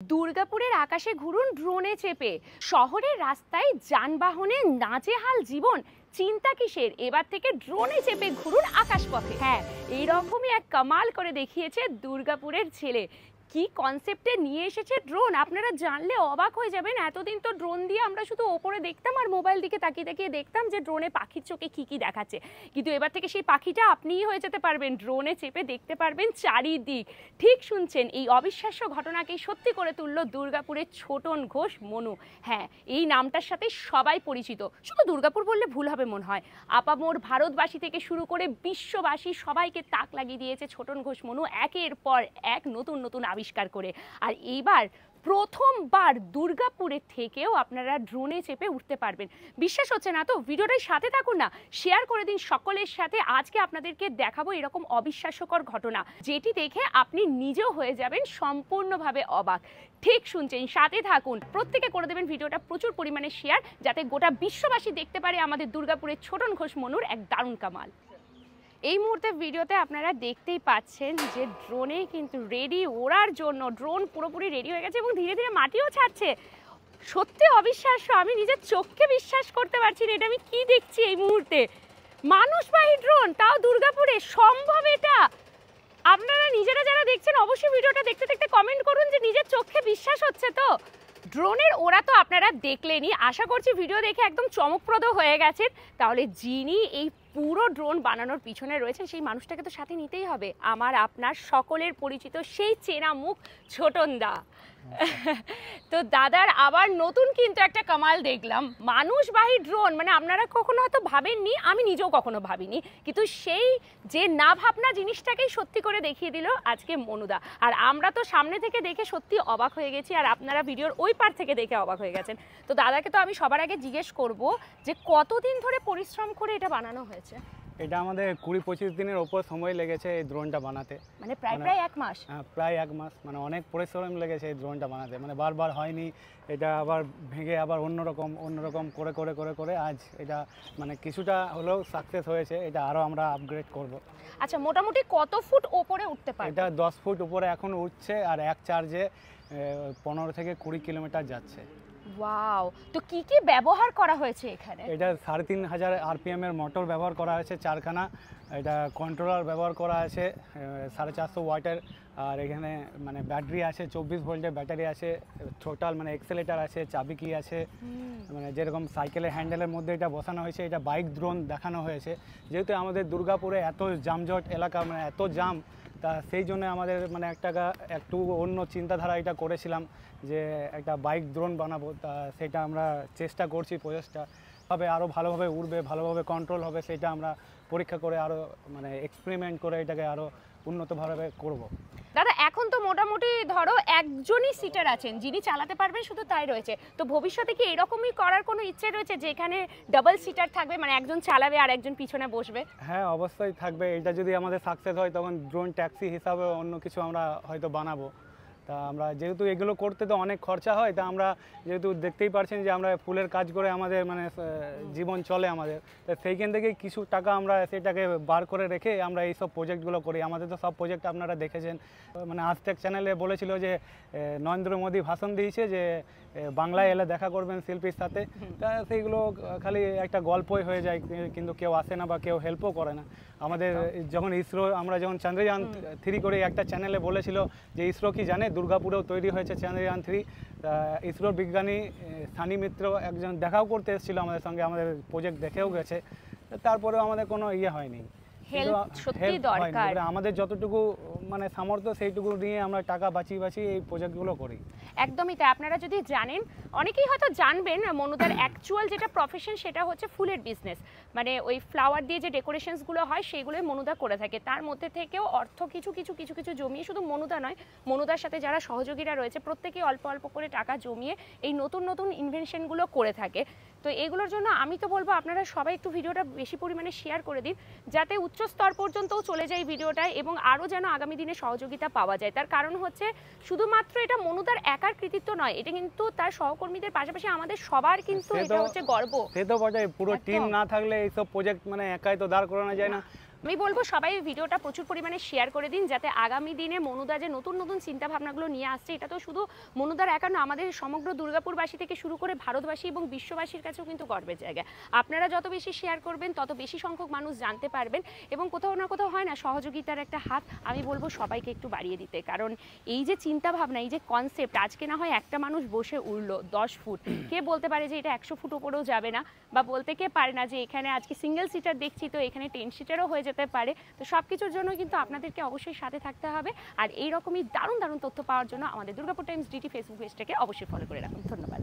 দুর্গাপুরের আকাশে ঘুরুন ড্রোনে চেপে। শহরের রাস্তায় যানবাহনে নাজেহাল জীবন, চিন্তা কিসের? এবার থেকে ড্রোনে চেপে ঘুরুন আকাশপথে। হ্যাঁ, এইরকমই এক কামাল করে দেখিয়েছে দুর্গাপুরের ছেলে। কি কনসেপ্টে নিয়ে এসেছে ড্রোন, আপনারা জানলে অবাক হয়ে যাবেন। এতদিন তো ড্রোন দিয়ে আমরা শুধু ওপরে দেখতাম আর মোবাইল দিকে তাকিয়ে তাকিয়ে দেখতাম যে ড্রোনে পাখির চোখে কি কি দেখাচ্ছে, কিন্তু এবার থেকে সেই পাখিটা আপনিই হয়ে যেতে পারবেন, ড্রোনে চেপে দেখতে পারবেন চারিদিক। ঠিক শুনছেন, এই অবিশ্বাস্য ঘটনাকেই সত্যি করে তুললো দুর্গাপুরের ছোটন ঘোষ মনু। হ্যাঁ, এই নামটার সাথে সবাই পরিচিত, শুধু দুর্গাপুর বললে ভুল হবে মনে হয়। আপামোর ভারতবাসী থেকে শুরু করে বিশ্ববাসী সবাইকে তাক লাগিয়ে দিয়েছে ছোটন ঘোষ মনু একের পর এক নতুন নতুন আবিষ্কার করে। আর এইবার প্রথমবার দুর্গাপুরের থেকেও আপনারা ড্রোনে চেপে উঠতে পারবেন। বিশ্বাস হচ্ছে না তো? ভিডিওটার সাথে থাকুন না, শেয়ার করে দিন সকলের সাথে। আজকে আপনাদেরকে দেখাবো এরকম অবিশ্বাস্যকর ঘটনা, যেটি দেখে আপনি নিজেও হয়ে যাবেন সম্পূর্ণভাবে অবাক। ঠিক শুনছেন, সাথে থাকুন। প্রত্যেকে করে দেবেন ভিডিওটা প্রচুর পরিমাণে শেয়ার, যাতে গোটা বিশ্ববাসী দেখতে পারে আমাদের দুর্গাপুরের ছোটন ঘোষ মনুর এক দারুণ কামাল। এই মুহূর্তে ভিডিওতে আপনারা দেখতেই পাচ্ছেন যে ড্রোনে কিন্তু রেডি ওড়ার জন্য। ড্রোন পুরোপুরি রেডি হয়ে গেছে এবং ধীরে ধীরে মাটিও ছাড়ছে। সত্যি অবিশ্বাস্য, আমি নিজের চোখকে বিশ্বাস করতে পারছি না। এটা আমি কি দেখছি এই মুহূর্তে? মানুষবাহী ড্রোন, তাও দুর্গাপুরে, সম্ভব এটা? আপনারা নিজেরা যারা দেখছেন অবশ্যই ভিডিওটা দেখতে দেখতে কমেন্ট করুন যে নিজের চোখে বিশ্বাস হচ্ছে তো। ড্রোনের ওরা তো আপনারা দেখলেনই, আশা করছি ভিডিও দেখে একদম চমকপ্রদ হয়ে গেছেন। তাহলে যিনি এই পুরো ড্রোন বানানোর পিছনে রয়েছেন সেই মানুষটাকে তো সাথে নিতেই হবে। আমার আপনার সকলের পরিচিত সেই চেনা মুখ ছোটন দা। তো দাদার আবার নতুন কিন্তু একটা কামাল দেখলাম, মানুষবাহী ড্রোন। মানে আপনারা কখনো হয়তো ভাবেননি, আমি নিজেও কখনো ভাবিনি, কিন্তু সেই যে না ভাবনা জিনিসটাকেই সত্যি করে দেখিয়ে দিল আজকে মনুদা। আর আমরা তো সামনে থেকে দেখে সত্যি অবাক হয়ে গেছি, আর আপনারা ভিডিওর ওই পার থেকে দেখে অবাক হয়ে গেছেন। তো দাদাকে তো আমি সবার আগে জিজ্ঞেস করব যে কতদিন ধরে পরিশ্রম করে এটা বানানো হয়েছে? এটা আমাদের 20-25 দিনের ওপর সময় লেগেছে এই ড্রোনটা বানাতে। মানে প্রায় 1 মাস? হ্যাঁ, প্রায় 1 মাস। মানে অনেক পরিশ্রম লেগেছে এই ড্রোনটা বানাতে। মানে বারবার হয়নি, এটা আবার ভেঙে আবার অন্যরকম করে করে করে করে আজ এটা মানে কিছুটা হলেও সাকসেস হয়েছে। এটা আরও আমরা আপগ্রেড করব। আচ্ছা, মোটামুটি কত ফুট ওপরে উঠতে পারে? এটা 10 ফুট উপরে এখন উঠছে, আর এক চার্জে 15 থেকে 20 কিলোমিটার যাচ্ছে। ওয়াও! তো কি কি ব্যবহার করা হয়েছে এখানে? এটা 3500 আরপিএম এর মোটর ব্যবহার করা হয়েছে 4খানা। এটা কন্ট্রোলার ব্যবহার করা আছে 450 ওয়াটের। আর এখানে মানে ব্যাটারি আছে, 24 ভোল্টের ব্যাটারি আছে, টোটাল মানে এক্সেলেটার আছে, চাবি কি আছে। মানে যেরকম সাইকেলের হ্যান্ডেলের মধ্যে এটা বসানো হয়েছে, এটা বাইক ড্রোন দেখানো হয়েছে। যেহেতু আমাদের দুর্গাপুরে এত যানজট এলাকা, মানে এত জাম, তা সেই জন্য আমাদের মানে একটু অন্য চিন্তাধারা এটা করেছিলাম যে একটা বাইক ড্রোন বানাবো। তা সেটা আমরা চেষ্টা করছি, প্রচেষ্টা হবে আরও ভালোভাবে উড়বে, ভালোভাবে কন্ট্রোল হবে, সেটা আমরা পরীক্ষা করে আরও মানে এক্সপেরিমেন্ট করে এটাকে আরও উন্নতভাবে করব। দাদা, এখন তো মোটামুটি ধরো একজনই সিটার আছেন যিনি চালাতে পারবেন, শুধু তাই রয়েছে। তো ভবিষ্যতে কি এরকমই করার কোনো ইচ্ছে রয়েছে যে এখানে ডাবল সিটার থাকবে, মানে একজন চালাবে আর একজন পিছনে বসবে? হ্যাঁ, অবশ্যই থাকবে। এটা যদি আমাদের সাকসেস হয় তখন ড্রোন ট্যাক্সি হিসাবে অন্য কিছু আমরা হয়তো বানাবো। তা আমরা যেহেতু এগুলো করতে তো অনেক খরচা হয়, তা আমরা যেহেতু দেখতেই পারছেন যে আমরা ফুলের কাজ করে আমাদের মানে জীবন চলে আমাদের, তো সেইখান থেকে কিছু টাকা আমরা সেটাকে বার করে রেখে আমরা এই সব প্রজেক্টগুলো করি। আমাদের তো সব প্রজেক্ট আপনারা দেখেছেন। মানে আজটেক চ্যানেলে বলেছিল যে নরেন্দ্র মোদী ভাষণ দিয়েছে যে বাংলায় এলে দেখা করবেন শিল্পীর সাথে। তা সেইগুলো খালি একটা গল্পই হয়ে যায়, কিন্তু কেউ আসে না বা কেউ হেল্পও করে না আমাদের। যখন ইসরো, আমরা যখন চন্দ্রযান 3 করে একটা চ্যানেলে বলেছিল যে ইসরো কি জানে দুর্গাপুরেও তৈরি হয়েছে চন্দ্রযান 3। ইসরোর বিজ্ঞানী সানি মিত্র একজন দেখাও করতে এসেছিলো আমাদের সঙ্গে, আমাদের প্রজেক্ট দেখেও গেছে। তারপরেও আমাদের কোনো ইয়ে হয়নি। আমাদের যতটুকু মানে সামর্থ্য সেইটুকু নিয়ে আমরা টাকা বাঁচিয়ে এই প্রজেক্টগুলো করি। একদমই তাই। আপনারা যদি জানেন, অনেকেই হয়তো জানবেন, মনুদার অ্যাকচুয়াল যেটা প্রফেশন সেটা হচ্ছে ফুলের বিজনেস। মানে ওই ফ্লাওয়ার দিয়ে যে ডেকোরেশনসগুলো হয় সেগুলোই মনুদা করে থাকে। তার মধ্যে থেকেও অর্থ কিছু জমিয়ে, শুধু মনুদা নয়, মনুদার সাথে যারা সহযোগীরা রয়েছে প্রত্যেকেই অল্প অল্প করে টাকা জমিয়ে এই নতুন নতুন ইনভেনশনগুলো করে থাকে। তো এগুলোর জন্য আমি তো বলবো আপনারা সবাই একটু ভিডিওটা বেশি পরিমাণে শেয়ার করে দিন, যাতে উচ্চ স্তর পর্যন্তও চলে যায় ভিডিওটায় এবং আরও যেন আগামী দিনে সহযোগিতা পাওয়া যায়। তার কারণ হচ্ছে শুধুমাত্র এটা মনুদার একার কৃতিত্ব নয়, এটা কিন্তু তার সহকর্মীদের পাশাপাশি আমাদের সবার কিন্তু এটা হচ্ছে গর্ব। সে তো বটে, পুরো টিম না থাকলে এইসব প্রজেক্ট মানে একাই তো দাঁড় করানো যায় না। আমি বলবো সবাই ভিডিওটা প্রচুর পরিমাণে শেয়ার করে দিন, যাতে আগামী দিনে মনুদা যে নতুন নতুন চিন্তা ভাবনাগুলো নিয়ে আসছে, এটা তো শুধু মনুদার একা না, আমাদের সমগ্র দুর্গাপুরবাসী থেকে শুরু করে ভারতবাসী এবং বিশ্ববাসীর কাছেও কিন্তু গর্বের জায়গা। আপনারা যত বেশি শেয়ার করবেন তত বেশি সংখ্যক মানুষ জানতে পারবেন, এবং কোথাও না কোথাও হয় না সহযোগিতার একটা হাত আমি বলবো সবাইকে একটু বাড়িয়ে দিতে। কারণ এই যে চিন্তা ভাবনা, এই যে কনসেপ্ট, আজকে না হয় একটা মানুষ বসে উঠলো 10 ফুট, কে বলতে পারে যে এটা 100 ফুট উপরেও যাবে না, বা বলতে কে পারে না যে এখানে আজকে সিঙ্গেল সিটার দেখছি তো এখানে 10 সিটারও হয়ে যেতে পারে। তো সব কিছুর জন্য কিন্তু আপনাদেরকে অবশ্যই সাথে থাকতে হবে, আর এই রকমই দারুণ দারুণ তথ্য পাওয়ার জন্য আমাদের দুর্গাপুর টাইমস ডিটি ফেসবুক পেজটাকে অবশ্যই ফলো করে রাখুন। ধন্যবাদ।